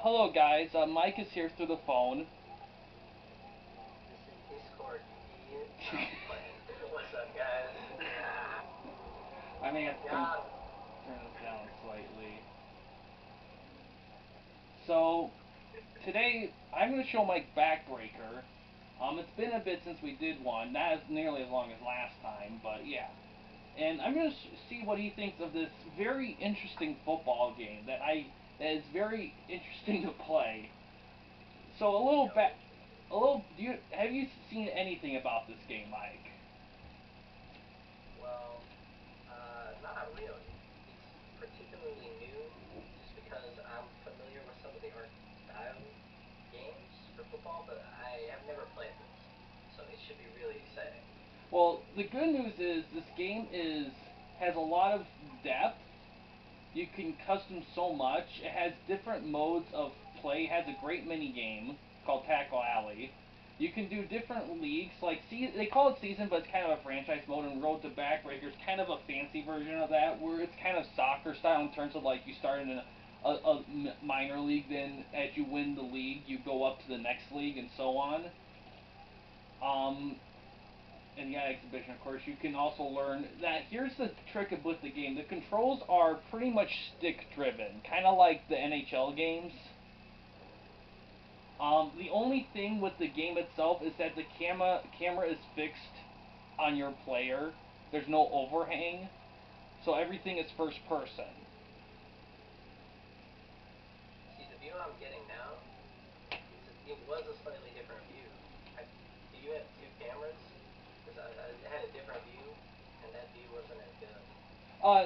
Hello guys, Mike is here through the phone. This is Discord, you idiot. No, I'm playing. What's up, guys? I may have to Yeah. turn this down slightly. So, today I'm going to show Mike Backbreaker. It's been a bit since we did one, not as nearly as long as last time, but yeah. And I'm going to see what he thinks of this very interesting football game that is very interesting to play. So have you seen anything about this game, Mike? Well, not really. It's particularly new just because I'm familiar with some of the art style games for football, but I have never played this. So it should be really exciting. Well, the good news is this game has a lot of depth. You can custom so much. It has different modes of play. It has a great mini game called Tackle Alley. You can do different leagues, they call it season, but it's kind of a franchise mode. And Road to Backbreaker is kind of a fancy version of that, where it's kind of soccer style in terms of like you start in a minor league, then as you win the league, you go up to the next league, and so on. Um, in the exhibition, of course, you can also learn that here's the trick with the game. The controls are pretty much stick driven, kind of like the NHL games. The only thing with the game itself is that the camera is fixed on your player. There's no overhang, so everything is first person. See, the view I'm getting now, it was a slightly different view. Do you have two cameras? Because I had a different view, and that view wasn't as good.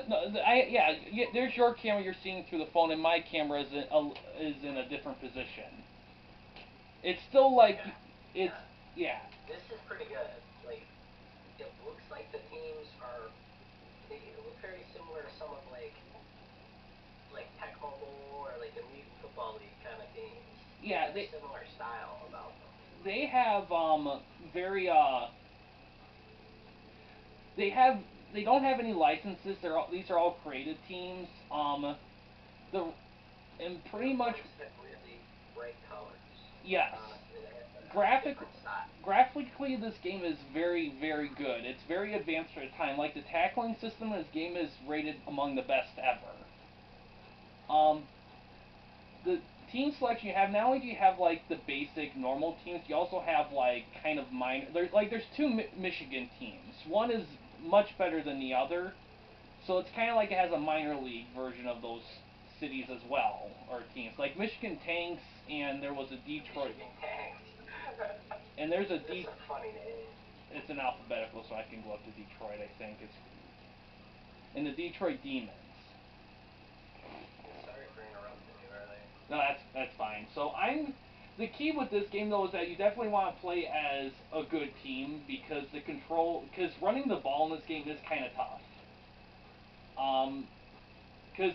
No, yeah, there's your camera you're seeing through the phone, and my camera is in a different position. It's still like, Yeah. it's, yeah. This is pretty good. Like, it looks like the teams are, they look very similar to some of like Tech Mobile or like the Mutant Football League kind of teams. Yeah, They have a similar style about them. they have very they have they don't have any licenses. These are all created teams. The and pretty The much, ones have really bright colors. yes. Honestly, they have a Graphic different style. Graphically, this game is very good. It's very advanced for its time. Like the tackling system in this game is rated among the best ever. Um, the team selection you have, not only do you have like the basic normal teams, you also have like kind of minor. There's two Michigan teams. One is much better than the other, so it's kind of like it has a minor league version of those cities as well, or teams like Michigan Tanks, and there was a Detroit, Michigan Tanks. and there's a That's a funny name. It's an alphabetical, so I can go up to Detroit. I think it's in the Detroit Demons. Sorry for interrupting you earlier. No, that's fine. So the key with this game though is that you definitely want to play as a good team because running the ball in this game is kind of tough. Because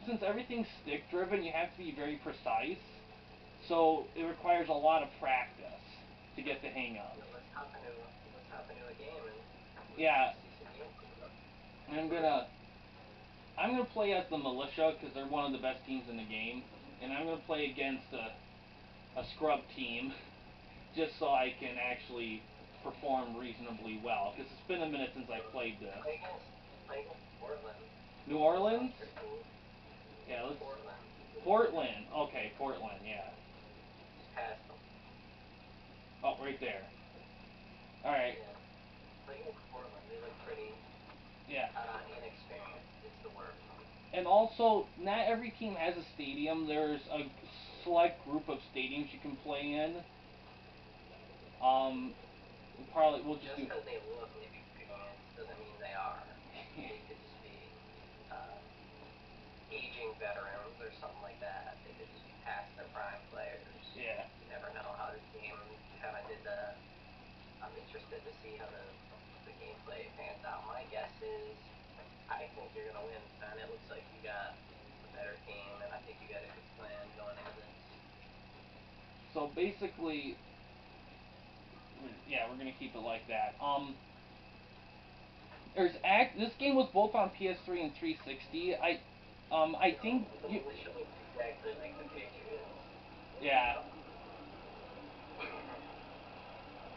since everything's stick driven, you have to be very precise. So it requires a lot of practice to get the hang of. Yeah, let's hop into a game and Yeah, see some gameplay. and I'm gonna play as the militia because they're one of the best teams in the game, and I'm gonna play against a scrub team just so I can actually perform reasonably well. Because it's been a minute since I played this. Play against Portland. New Orleans? Pretty cool. Yeah, let's. Portland. Portland. Okay, Portland. Yeah. Just past them. Oh, right there. All right. Yeah. Play against Portland. They look pretty Yeah. inexperienced. Is the word. And also, not every team has a stadium. There's a select group of stadiums you can play in. Um, we'll just Just do. because they look inexperienced doesn't mean they are. They could just be uh, aging veterans or something like that. They could just be past their prime players. Yeah. You never know how this game kind of did the. I'm interested to see how the gameplay pans out. My guess is I think you're gonna win, and it looks like you got a better team, and I think you got a good plan going into this. So basically, yeah, we're gonna keep it like that. This game was both on PS3 and 360. I think The militia looks exactly like the Patriots. Yeah.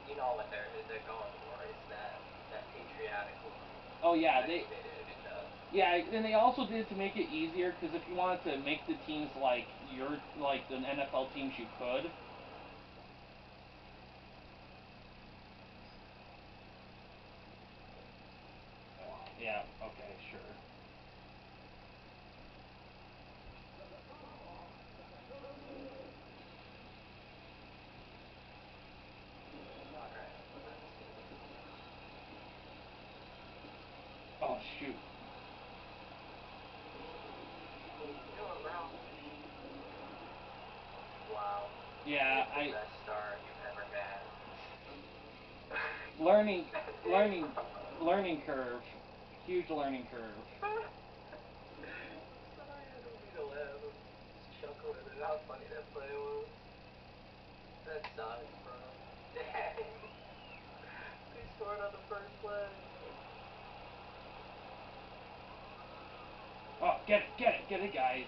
You know what they're going for is that patriotic look. Oh yeah, I they. think they did a good job. Yeah, and they also did it to make it easier because if you wanted to make the teams like the NFL teams, you could. Yeah. Okay. Sure. Alright, let's see. Oh shoot. What are you doing, bro? Wow. Yeah. It's the best start you've ever had. Learning, learning, learning curve. Huge learning curve. Sorry, I don't mean to laugh. I'm just chuckling at how funny that play was. That sucks, bro. Dang. They scored on the first play. Oh, get it, guys.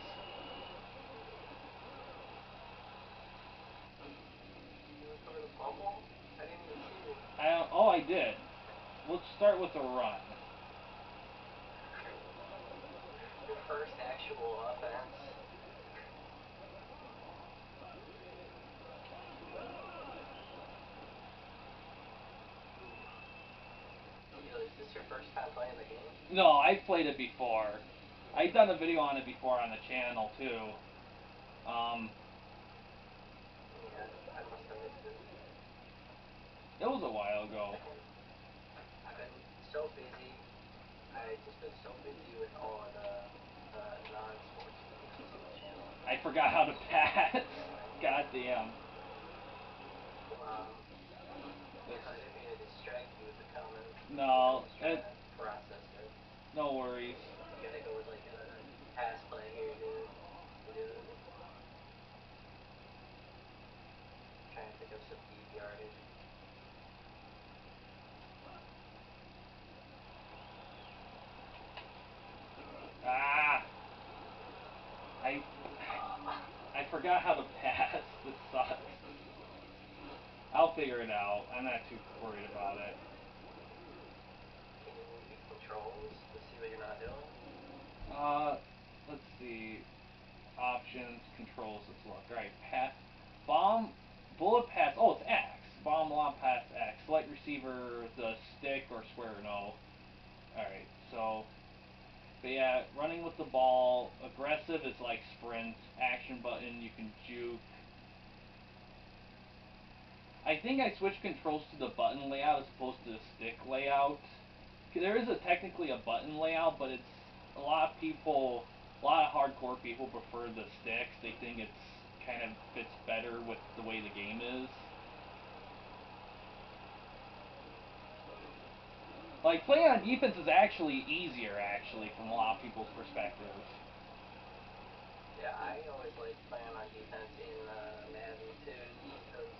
You recover the fumble? I didn't even see it. I don't. Oh, I did. Let's start with a run. Your first actual offense. Is this your first time playing the game? No, I've played it before. I've done a video on it before on the channel too. Yeah, I must have missed it. It was a while ago. I've been so busy. I've just been so busy with all of the non-sports videos on the channel. I forgot how to pass. God damn. Wow. I didn't mean to distract you with the comments. No, I'm just trying to process it. no worries. You gotta go with like a pass play here, dude. Dude. Trying to pick up some deep yardage. Ah, I I forgot how to pass. This sucks. I'll figure it out. I'm not too worried about it. Can you leave controls to see what you're not doing? Let's see. Options, controls. Let's look. All right, pass, bomb, bullet pass. Oh, it's X. Bomb, lob, pass, X. Select receiver, the stick or square. No. All right. So, but yeah, running with the ball. Aggressive is like sprint. Action button. You can juke. I think I switched controls to the button layout as opposed to the stick layout. There is technically a button layout, but it's a lot of people, a lot of hardcore people prefer the sticks. They think it's kind of fits better with the way the game is. Like playing on defense is actually easier, actually, from a lot of people's perspectives. Yeah, I always like playing on defense in Madden too, just because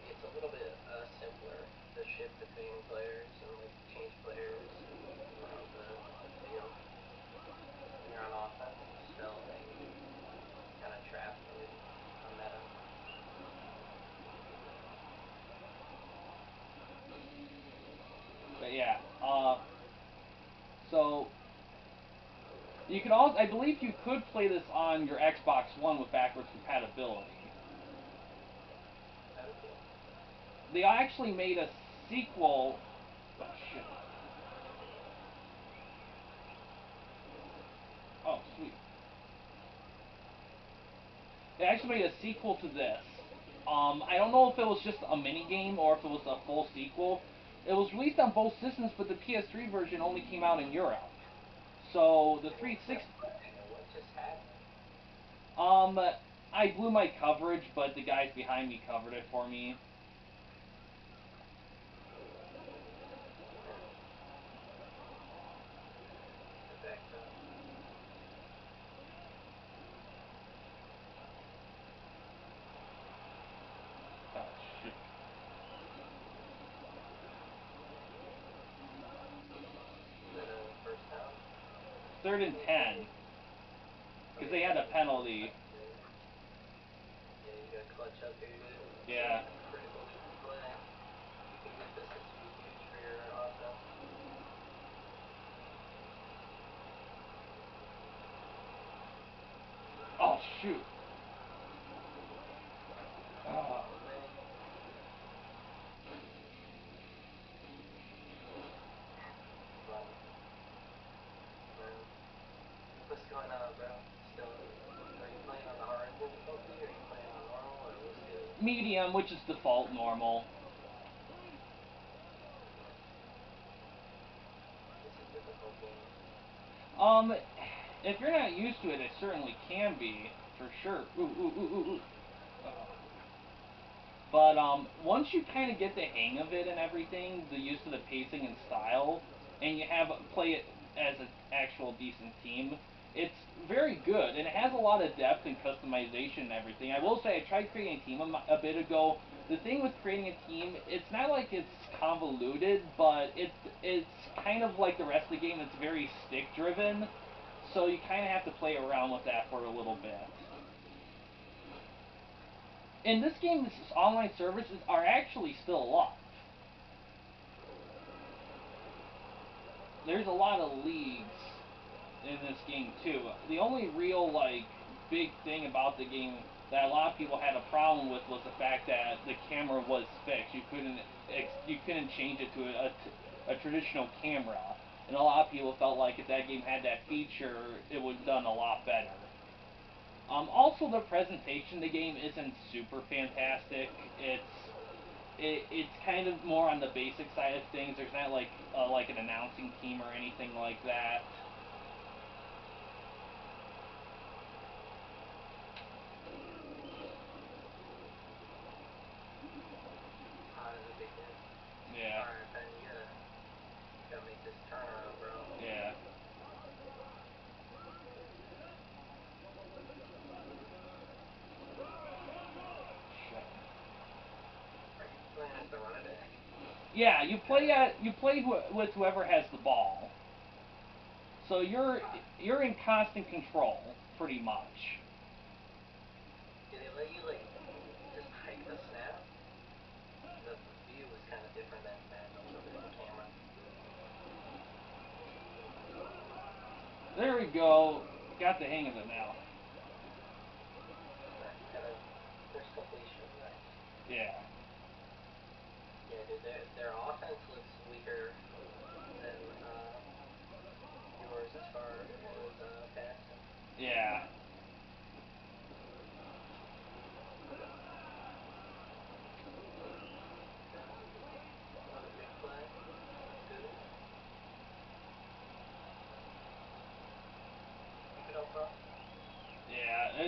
it's a little bit simpler to shift between players and like change players around the field when you're on offense. I just felt like kind of trapped in a meta. But yeah, so you can also, I believe you could play this on your Xbox One with backwards compatibility. Okay. They actually made a sequel. Oh shit. Oh sweet. They actually made a sequel to this. I don't know if it was just a mini game or if it was a full sequel. It was released on both systems, but the PS3 version only came out in Europe. So the 360. What just happened? Um, I blew my coverage, but the guys behind me covered it for me. It backed up. Oh shit. Is that a first down? 3rd and 10. Because they had a penalty. clutch up here, dude. Yeah. Critical play. You can get this. This would be huge for your offense. Oh shoot. Oh. What's going on, bro? Still, are you playing on the hard difficulty, or are you playing on normal, or what's the... Medium, which is default normal. This is difficult game. If you're not used to it, it certainly can be, for sure. Ooh, ooh, ooh, ooh, ooh. But once you kind of get the hang of it and everything, the use of the pacing and style, and you have play it as an actual decent team, it's very good, and it has a lot of depth and customization and everything. I will say I tried creating a team a bit ago. The thing with creating a team, it's not like it's convoluted, but it's kind of like the rest of the game. It's very stick driven, so you kind of have to play around with that for a little bit. In this game, this online services are actually still alive. There's a lot of leagues in this game too. The only real big thing about the game that a lot of people had a problem with was the fact that the camera was fixed. You couldn't change it to a traditional camera, and a lot of people felt like if that game had that feature, it would have done a lot better. Also, the presentation of the game isn't super fantastic. It's kind of more on the basic side of things. There's not like an announcing team or anything like that. That's a big hit. Yeah. Alright, Ben, you gotta make this turnaround, bro. Yeah. Are you playing as the running back? Yeah, you play with whoever has the ball. So you're in constant control, pretty much. Did they let you, like, just hike the snap? The view was kind of different than the camera. There we go. Got the hang of it now. First completion, nice. Yeah. Yeah, dude, their offense looks weaker than yours as far as passing. Yeah. Another big play. Good. Keep it up, bro. Yeah.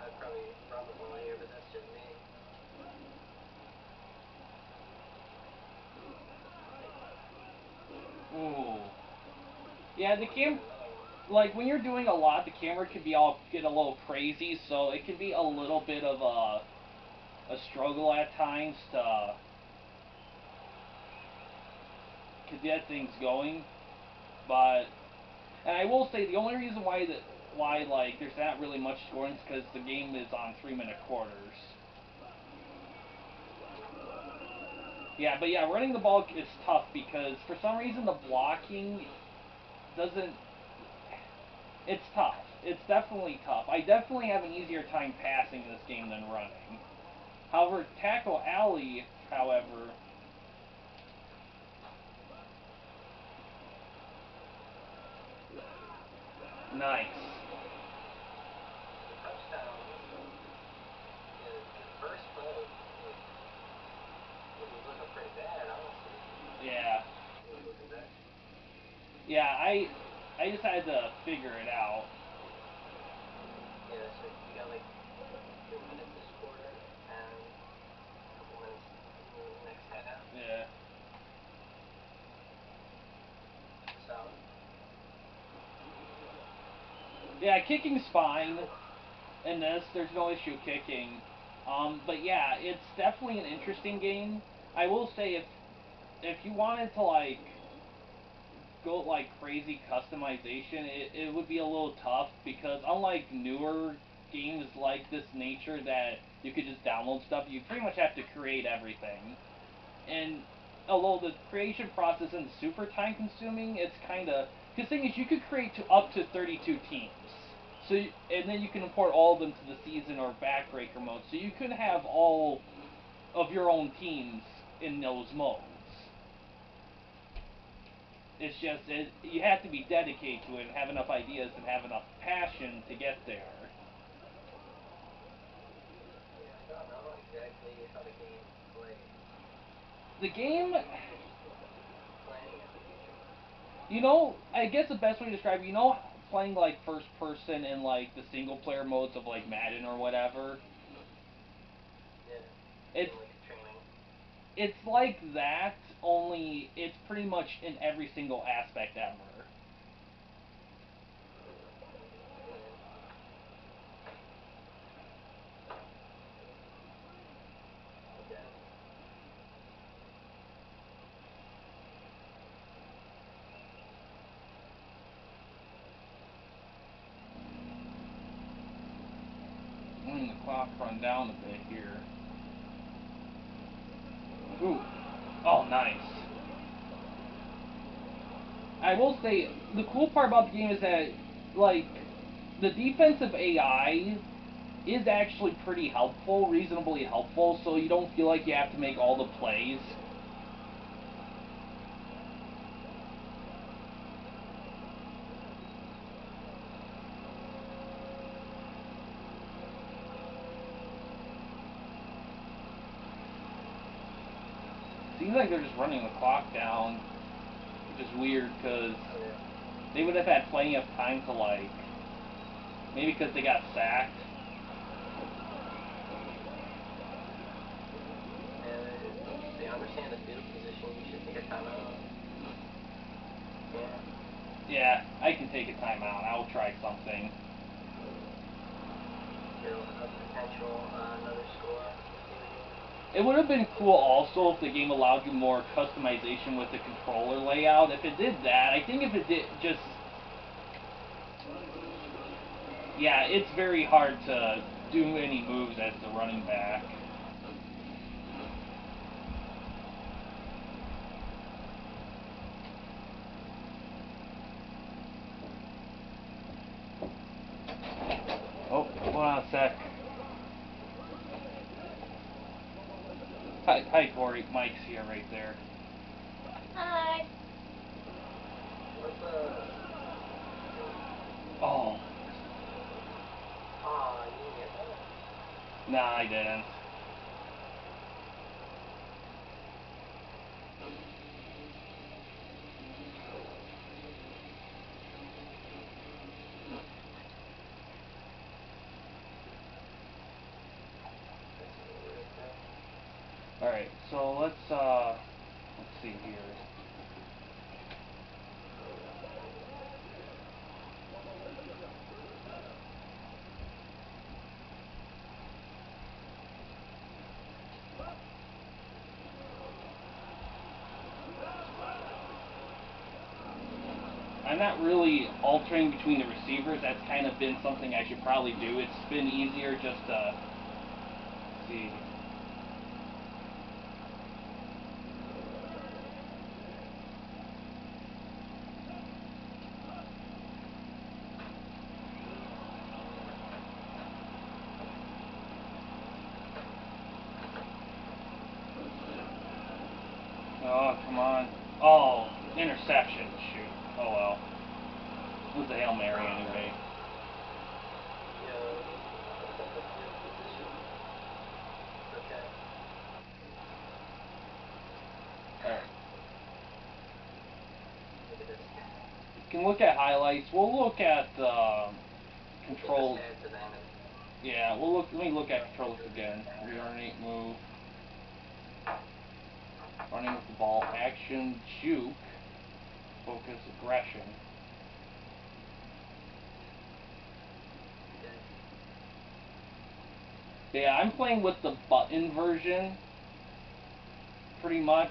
I'd probably run the ball here, but that's just me. Ooh. Yeah, the cam. Another one. Like when you're doing a lot, the camera can get a little crazy, so it can be a little bit of a struggle at times to get things going. But and I will say the only reason why there's not really much scoring is because the game is on 3-minute quarters. Yeah, but yeah, running the ball is tough because for some reason the blocking doesn't. It's tough. It's definitely tough. I definitely have an easier time passing this game than running. However, Tackle Alley, however, nice. The touchdown. The first play was looking pretty bad, honestly. Yeah. It was looking bad. Yeah, I just had to figure it out. Yeah, so you got like 2 minutes this quarter and a couple minutes in the next half. Yeah. So. Yeah, kicking's fine in this. There's no issue kicking. But yeah, it's definitely an interesting game. I will say if you wanted to go crazy customization, it would be a little tough because unlike newer game is like this nature that you could just download stuff. You pretty much have to create everything. And although the creation process isn't super time consuming, it's kind of... Because the thing is, you could create up to 32 teams. So, and then you can import all of them to the season or Backbreaker mode. So you could have all of your own teams in those modes. It's just, you have to be dedicated to it and have enough ideas and have enough passion to get there. I don't know exactly how the game plays. The game, Playing in the future. you know, I guess the best way to describe it, you know, playing like first person in like the single player modes of like Madden or whatever. Yeah. It's Like a training. it's like that, only it's pretty much in every single aspect ever. Okay. Letting the clock run down a bit here. Ooh. Oh, nice. I will say, the cool part about the game is that, like, the defensive AI is actually pretty helpful, reasonably helpful, so you don't feel like you have to make all the plays. Seems like they're just running the clock down, which is weird, because they would have had plenty of time to, like, maybe because they got sacked. If they understand the field position, you should take a timeout. Yeah. Yeah, I can take a timeout. I'll try something. Build up potential, another score. It would have been cool also if the game allowed you more customization with the controller layout. If it did that, I think if it did just... Yeah, it's very hard to do any moves as the running back. Oh, hold on a sec. Hi, Corey. Mike's here right there. Hi. What's the... Oh, Aw, you didn't get that? nah, I didn't. Alright, so let's see here. I'm not really altering between the receivers. That's kind of been something I should probably do. It's been easier just to see. Oh, come on. Oh, interception. Shoot. Oh well. It was a Hail Mary anyway. Okay. Alright. Look at this. You can look at highlights. We'll look at controls. Get the stats of them. Yeah, we'll look. Let me look at controls again. Reorient, move. Running with the ball. Action, juke. Focus, aggression. Yeah, I'm playing with the button version, pretty much.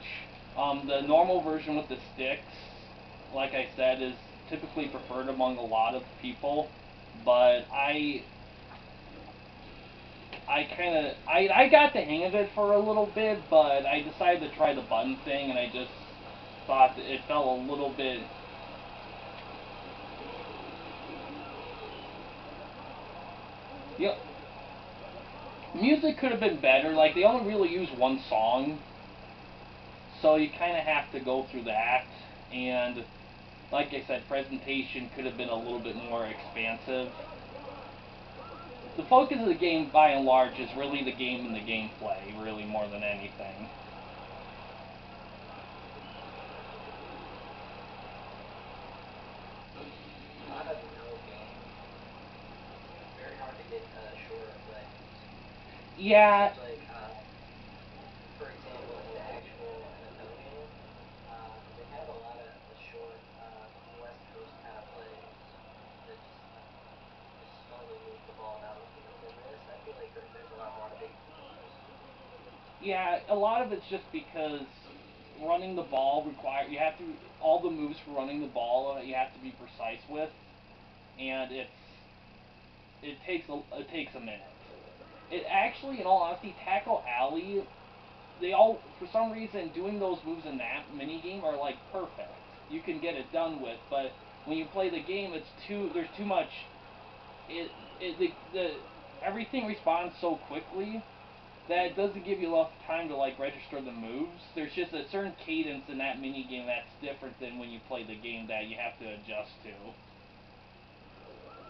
The normal version with the sticks, like I said, is typically preferred among a lot of people, but I got the hang of it for a little bit, but I decided to try the button thing, and I just thought that it felt a little bit. Yep. Music could have been better. Like, they only really use one song, so you kind of have to go through that. And like I said, presentation could have been a little bit more expansive. The focus of the game, by and large, is really the game and the gameplay, really more than anything. A lot of no games. Very hard to get shorter plays. Yeah. Like, for example, in the actual NFL game, they have a lot of short West Coast kind of plays that just slowly move the ball down the field. In this, I feel like there's a lot more big plays. Yeah, a lot of it's just because running the ball you have to all the moves for running the ball you have to be precise with, and it takes a minute. It actually, in all honesty, Tackle Alley, they all for some reason doing those moves in that mini game are like perfect. You can get it done with, but when you play the game, there's too much. The everything responds so quickly that it doesn't give you enough time to like register the moves. There's just a certain cadence in that mini game that's different than when you play the game that you have to adjust to.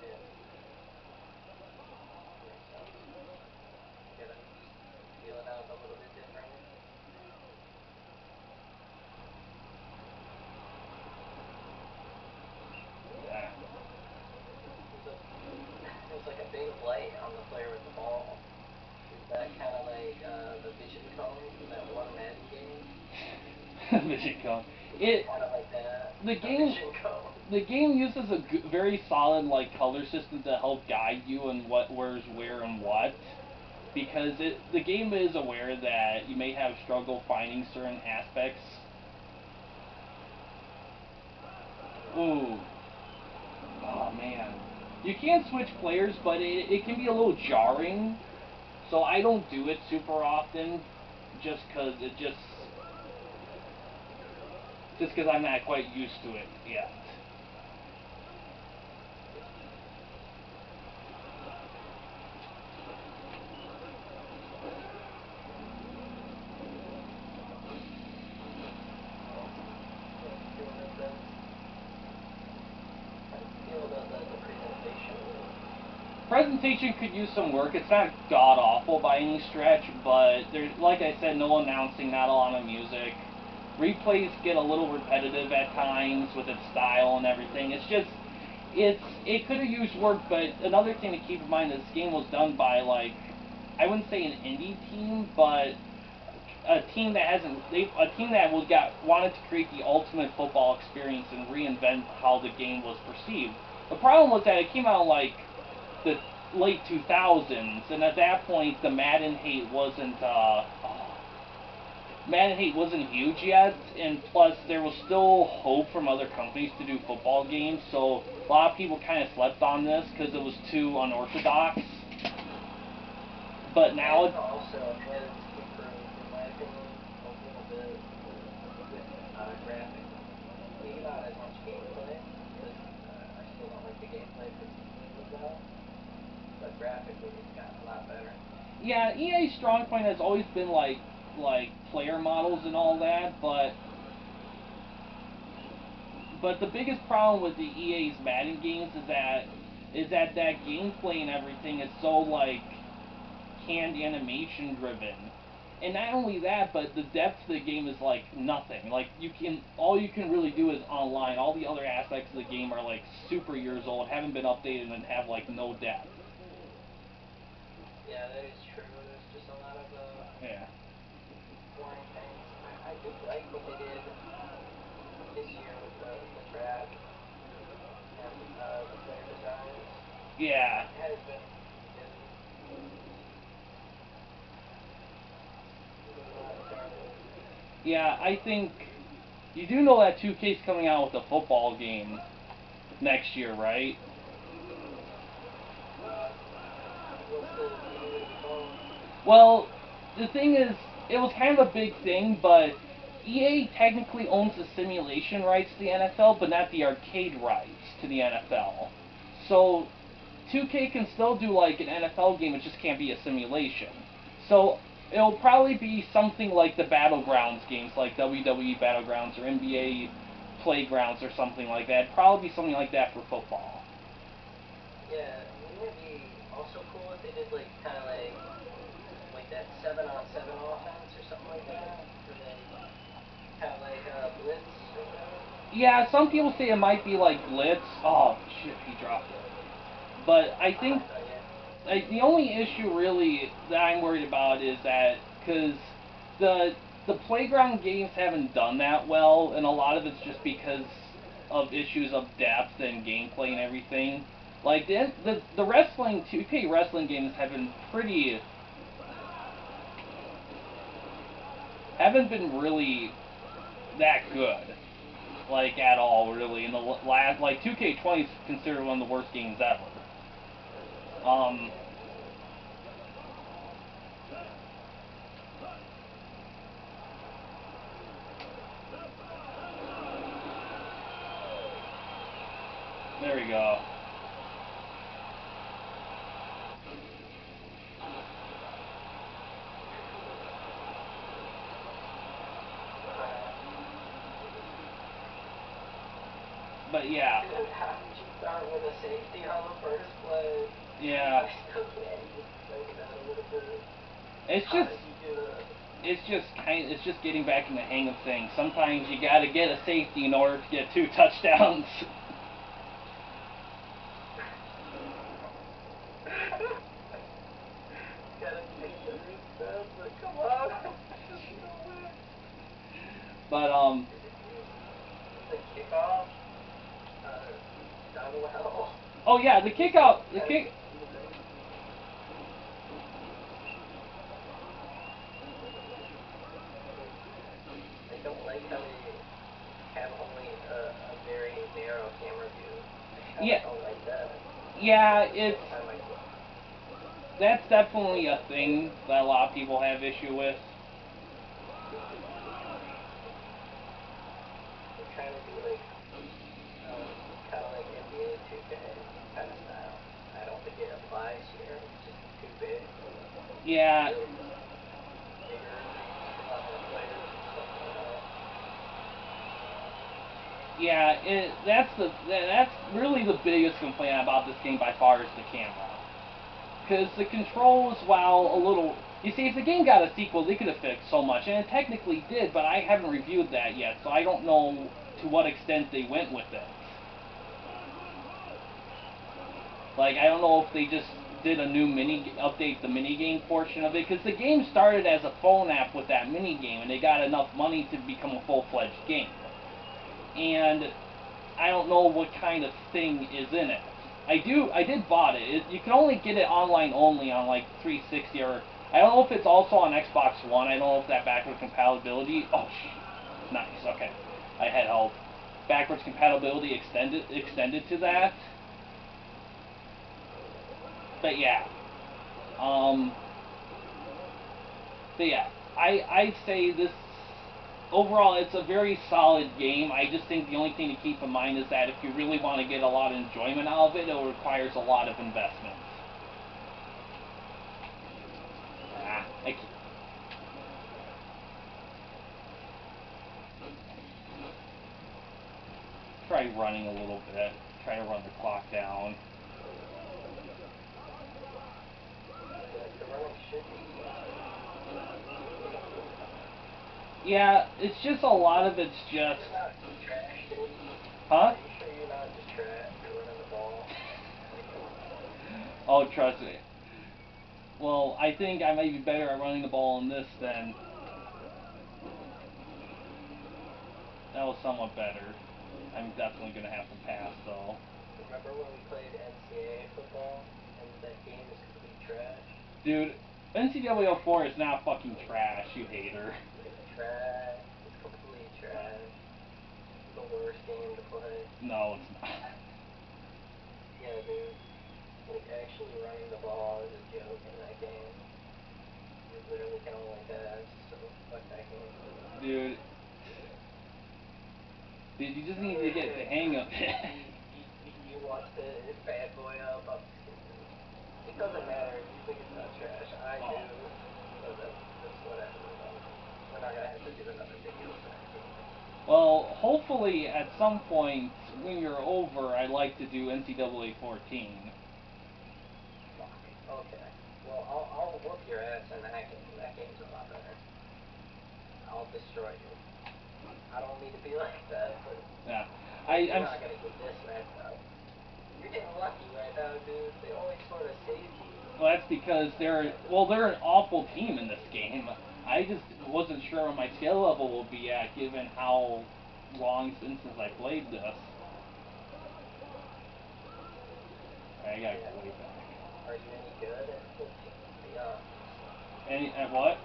Yeah. Makes sense. You gotta feel it out a little bit differently. Yeah. There's like a big light on the player with the ball. Is that kind of like the vision cone from that one Madden game? Vision cone. Kind of like that. The A game vision cone. the game uses a very solid like color system to help guide you on where's where and what, because the game is aware that you may have struggle finding certain aspects. Ooh. Oh man. You can switch players, but it can be a little jarring. So I don't do it super often, just cause I'm not quite used to it yet. Presentation could use some work. It's not god awful by any stretch, but there's, like I said, no announcing, not a lot of music. Replays get a little repetitive at times with its style and everything. It could have used work, but another thing to keep in mind is this game was done by like, I wouldn't say an indie team, but a team that wanted to create the ultimate football experience and reinvent how the game was perceived. The problem was that it came out like the late 2000s, and at that point the Madden hate wasn't huge yet, and plus there was still hope from other companies to do football games, so a lot of people kind of slept on this because it was too unorthodox. But now it also has improved, in my opinion, a little bit with graphics. Maybe not as much gameplay, because I still don't like the gameplay particularly well, but graphically it's gotten a lot better. yeah, EA's strong point has always been like player models and all that, but the biggest problem with the EA's Madden games is that gameplay and everything is so like canned animation driven. And not only that, but the depth of the game is like nothing. Like all you can really do is online. All the other aspects of the game are like super years old, haven't been updated, and have like no depth. Yeah, that is true. There's just a lot of Yeah. boring things. I do like what they did this year with the draft and the player designs. Yeah. It has been busy. Moving on to Yeah, I think you do know that 2K's coming out with a football game next year, right? What's the game called? Well, the thing is, it was kind of a big thing, but EA technically owns the simulation rights to the NFL, but not the arcade rights to the NFL. So 2K can still do like an NFL game, it just can't be a simulation. So it'll probably be something like the Battlegrounds games, like WWE Battlegrounds or NBA Playgrounds or something like that. Probably be something like that for football. Yeah, wouldn't it be also cool if they did like kind of like that 7-on-7 offense or something like that, where they kind of like blitz or whatever? Yeah, some people say it might be like Blitz. Oh shit, he dropped it. But I think the only issue really that I'm worried about is that because the playground games haven't done that well, and a lot of it's just because of issues of depth and gameplay and everything. Like the wrestling 2K wrestling games haven't been really that good, like at all really. In the last, like 2K20 is considered one of the worst games ever. Um, there we go. But yeah. Dude, how did you start with a safety on the first play? Yeah. I still can't even think that a little bit. It's How just did you do that? it's just getting back in the hang of things. Sometimes you gotta get a safety in order to get 2 touchdowns. Gotta take every step, but come on. Just do it. But The kickoff, done well. oh yeah, the kickoff, the kick. I don't like how they have only a very narrow camera view. I Yeah, don't like that. yeah, At the it's same time, that's definitely a thing that a lot of people have issue with. they're trying to do like kind of like NBA 2K kind of style. I don't think it applies here. It's just too big. Yeah, Bigger, a lot more players and stuff like that. yeah, that's really the biggest complaint about this game by far is the camera. Because the controls, while a little... You see, if the game got a sequel, they could have fixed so much, and it technically did, but I haven't reviewed that yet, so I don't know to what extent they went with it. Like, I don't know if they just did a new update the minigame portion of it, because the game started as a phone app with that minigame, and they got enough money to become a full-fledged game. And I don't know what kind of thing is in it. I did bought it. You can only get it online only on like 360 or I don't know if it's also on Xbox One. I don't know if that backward compatibility. Oh, nice. Okay, I had help. Backwards compatibility extended to that. But yeah, um, but yeah, I'd say this overall, it's a very solid game. I just think the only thing to keep in mind is that if you really want to get a lot of enjoyment out of it, it requires a lot of investment. Try running a little bit. Try to run the clock down. The running should be Yeah, it's just a lot of it's just... You're not trash, dude. Huh? Are you sure you're not just trash? You're running the ball. Oh, trust me. Well, I think I might be better at running the ball in this than... That was somewhat better. I'm definitely going to have to pass, though. Remember when we played NCAA football and that game was complete trash? Dude, NCAA 04 is not fucking trash, you hater. It's trash. It's complete trash. It's the worst game to play. No, it's not. Yeah, dude. Like, actually running the ball is a joke in that game. You literally can only pass, so fuck that game. Dude, you just need to get the hang of it. You watch the bad boy up. It doesn't matter if you think it's not trash. I do. So that's whatever. We're not gonna have to do another video for that game. Well, hopefully at some point when you're over, I'd like to do NCAA 14. Fuck. Okay. Well, I'll whoop your ass in that game. That game's a lot better. I'll destroy you. I don't mean to be like that, but Yeah, you're I'm. not gonna get this right now. You're getting lucky right now, dude. They always sort of safety. Well, that's because they're an awful team in this game. I just wasn't sure what my skill level will be at given how long since I played this. I gotta go way back. Are you any good at 14? Be honest. Any at what?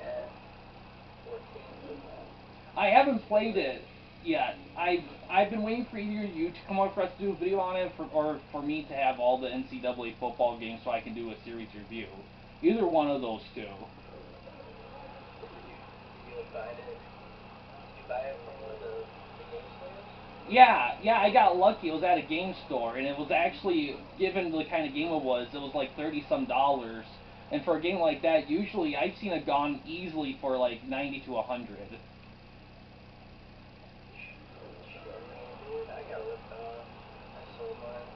At 14 football. I haven't played it yet. I've been waiting for either you to come over for us to do a video on it, or for me to have all the NCAA football games so I can do a series review. Either one of those two. Did you find it? Did you buy it from one of the game stores? Yeah, I got lucky. It was at a game store, and it was actually, given the kind of game it was like $30 some. And for a game like that, usually I've seen it gone easily for like 90 to 100. Shit, man, dude, I got ripped off. I sold mine.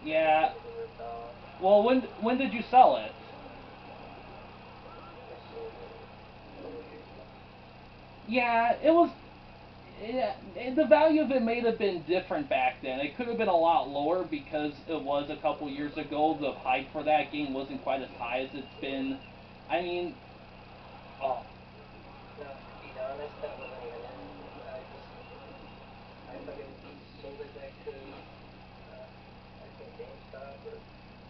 Yeah. I got ripped off. Well, when did you sell it? I sold it a couple years ago. Yeah, it was. Yeah, the value of it may have been different back then. It could have been a lot lower because it was a couple years ago. The hype for that game wasn't quite as high as it's been. I mean, oh, No, to be honest, that wasn't even it. I fucking sold it back to, I think GameStop or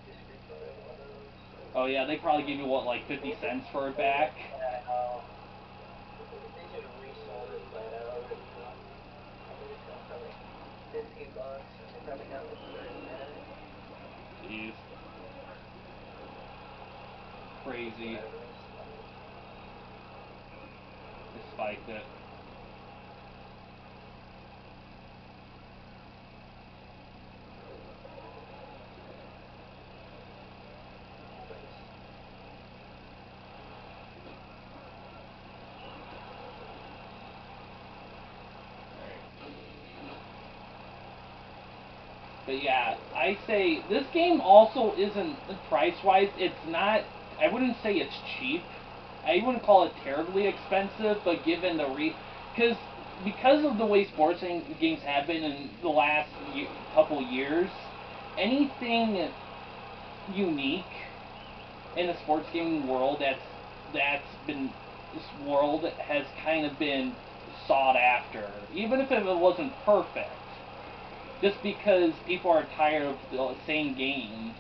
Disc Replay, one of those. oh yeah, they probably give you what, like 50 cents for it back. They just resold it flat out. I believe it for like $50, and they probably got like 30 minutes. Jeez, crazy. Whatever. They spiked it. But yeah, I say this game also isn't price-wise. It's not. I wouldn't say it's cheap. I wouldn't call it terribly expensive, but given the because of the way sports games have been in the last couple years, anything unique in the sports gaming world that's been this world has kind of been sought after, even if it wasn't perfect. Just because people are tired of the same games.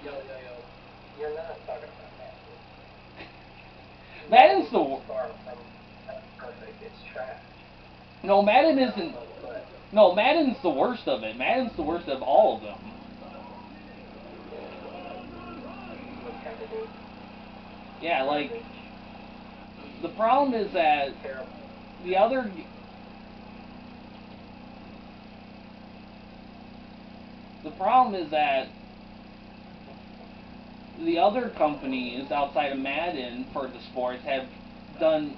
Yo. You're not talking about Madden. Madden's the far from perfect. It's trash. no Madden isn't. No, Madden's the worst of it. Madden's the worst of all of them. Repetitive. Yeah, like the problem is that Terrible. the other. The problem is that the other companies outside of Madden for the sports have done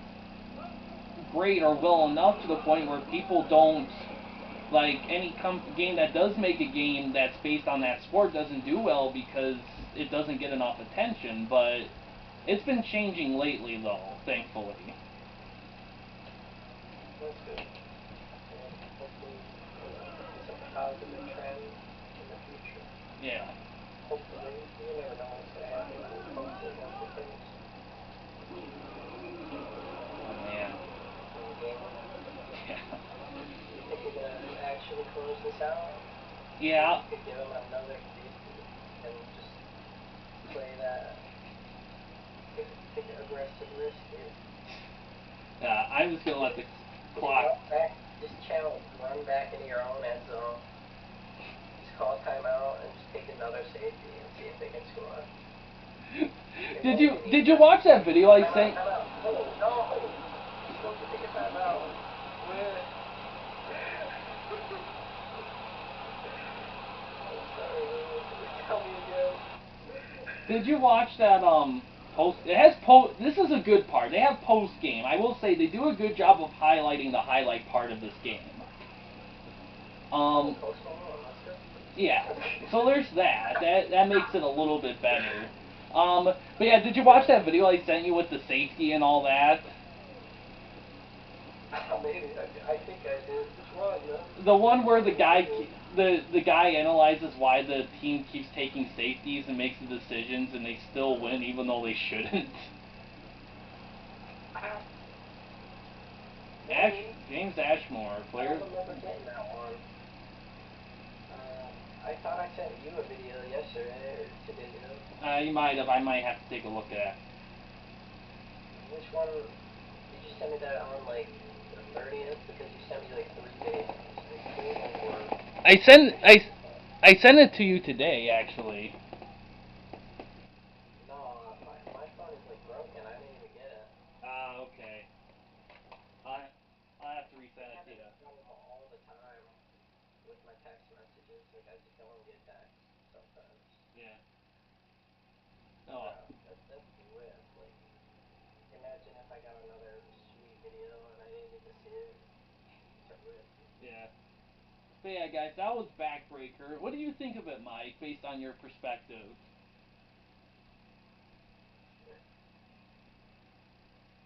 great or well enough to the point where people don't like any game that does make a game that's based on that sport doesn't do well because it doesn't get enough attention. But it's been changing lately, though, thankfully. That's good. And hopefully it's a positive trend in the future. Yeah. Hopefully. You never know what's going to happen, but hopefully that's the case. Oh man. Yeah. You think you're going to actually close this out? Yeah. You could give him another kick and just play that. Take an aggressive risk here. I'm just gonna let the clock. Just challenge. Run back into your own end zone. another safety and see if they can score. Did you watch that video I sent? Did you watch that post? It has This is a good part. They have post game. I will say they do a good job of highlighting the highlight part of this game. Yeah. So there's that. That makes it a little bit better. But yeah, did you watch that video I sent you with the safety and all that? Maybe. I think I did. Which one, man? The one where the guy analyzes why the team keeps taking safeties and makes the decisions and they still win even though they shouldn't. James Ashmore, player. I don't remember getting that one. I thought I sent you a video yesterday or 2 days ago. You might have. I might have to take a look at that. Which one? Did you send me that on like the 30th? Because you sent me like 3 days. I sent it to you today, actually. No, my phone is like broken. I didn't even get it. Okay. I'll have to resend it to you. All the time with my text messages. Like I just don't get text sometimes. Yeah. Oh. That's the risk. Like, imagine if I got another sweet video and I didn't get to see it. It's a risk. Yeah. But yeah, guys, that was Backbreaker. What do you think of it, Mike, based on your perspective?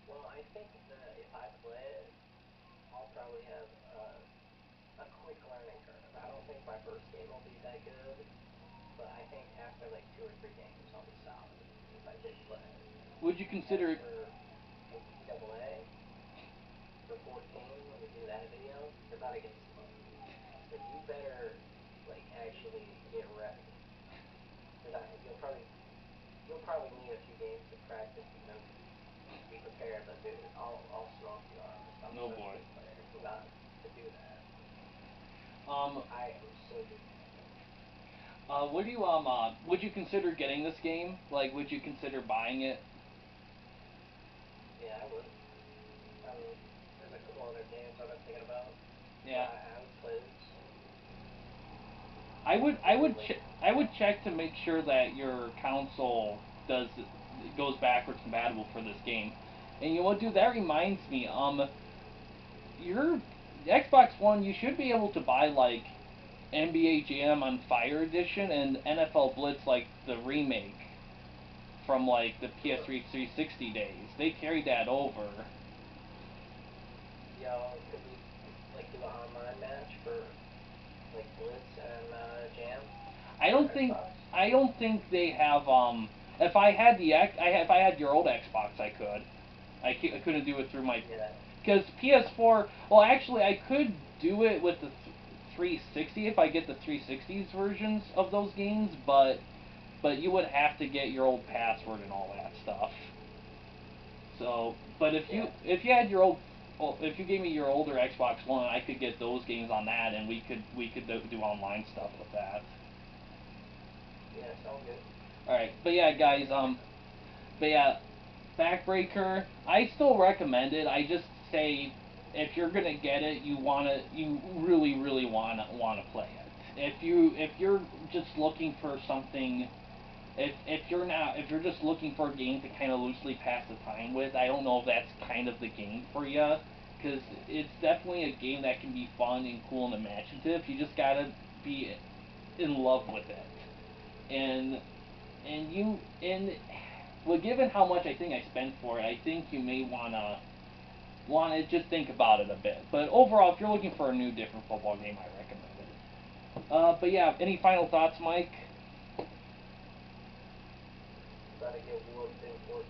Well, I think that if I play it, I'll probably have a quick learning curve. I don't think my first game will be that good, but I think after like 2 or 3 games, I'll be solid if I did play it. Would you consider... For NCAA, for 14, when we do that video, they're about to get smoked. So you better, like, actually get ready. Because you'll probably need a few games to practice and be prepared, but dude, I'll smoke you on this. I'm No such boy. a good player to do that. I am so good. Would you consider getting this game? Like, would you consider buying it? Yeah, I would. There's a couple other games I've been thinking about. Yeah. I would play this. I would check to make sure that your console goes backwards compatible for this game. And you know what, dude? That reminds me. Your Xbox One, you should be able to buy like NBA Jam on Fire Edition and NFL Blitz, like the remake from like the PS3 360 days. They carried that over. Yo, could we like do an online match for like Blitz and Jam? I don't think they have. If I had if I had your old Xbox, I could. I couldn't do it through my. Because PS4. Well, actually, I could do it with the 360 if I get the 360's versions of those games, but you would have to get your old password and all that stuff. So, but if you had your old, if you gave me your older Xbox One, I could get those games on that, and we could do online stuff with that. Yeah, sounds good. All right, but yeah, guys, but yeah, Backbreaker, I still recommend it. I just say if you're gonna get it, you really wanna play it. If you're just looking for something, if you're just looking for a game to kind of loosely pass the time with, I don't know if that's kind of the game for you, because it's definitely a game that can be fun and cool and imaginative. You just gotta be in love with it, and well, given how much I think I spent for it, I think you may wanna just think about it a bit. But overall, if you're looking for a new, different football game, I recommend it. But yeah, any final thoughts, Mike? Gotta get whooped in 14.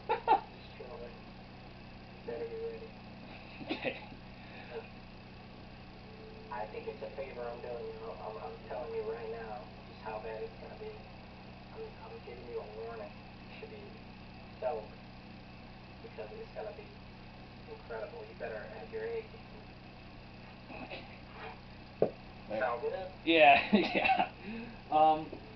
Destroy. Better be ready. Okay. I think it's a favor I'm doing you. I'm telling you right now just how bad it's gonna be. I'm giving you a warning to be sober because it's gonna be incredible. You better have your A game. Sound good? Yeah, yeah.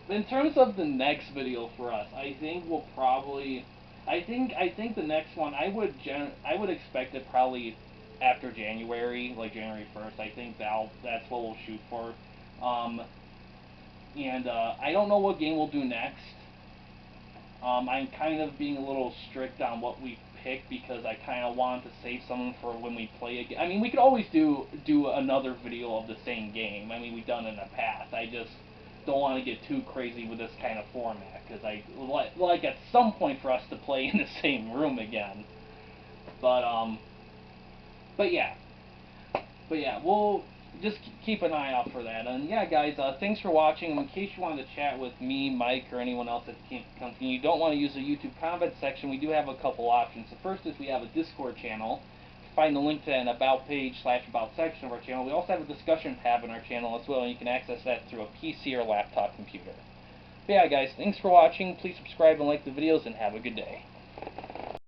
In terms of the next video for us, I think we'll probably, I think the next one I would expect it probably after January, like January 1st. I think that's what we'll shoot for. And I don't know what game we'll do next. I'm kind of being a little strict on what we pick because I kind of want to save something for when we play again. I mean, we could always do another video of the same game. I mean, we've done it in the past. I just don't want to get too crazy with this kind of format because I like at some point for us to play in the same room again. But yeah. But yeah, we'll just keep an eye out for that. And yeah, guys, thanks for watching. In case you wanted to chat with me, Mike, or anyone else at the company, you don't want to use the YouTube comment section, we do have a couple options. The first is we have a Discord channel. Find the link to that in About page / About section of our channel. We also have a discussion tab in our channel as well, and you can access that through a PC or laptop computer. But yeah, guys, thanks for watching. Please subscribe and like the videos, and have a good day.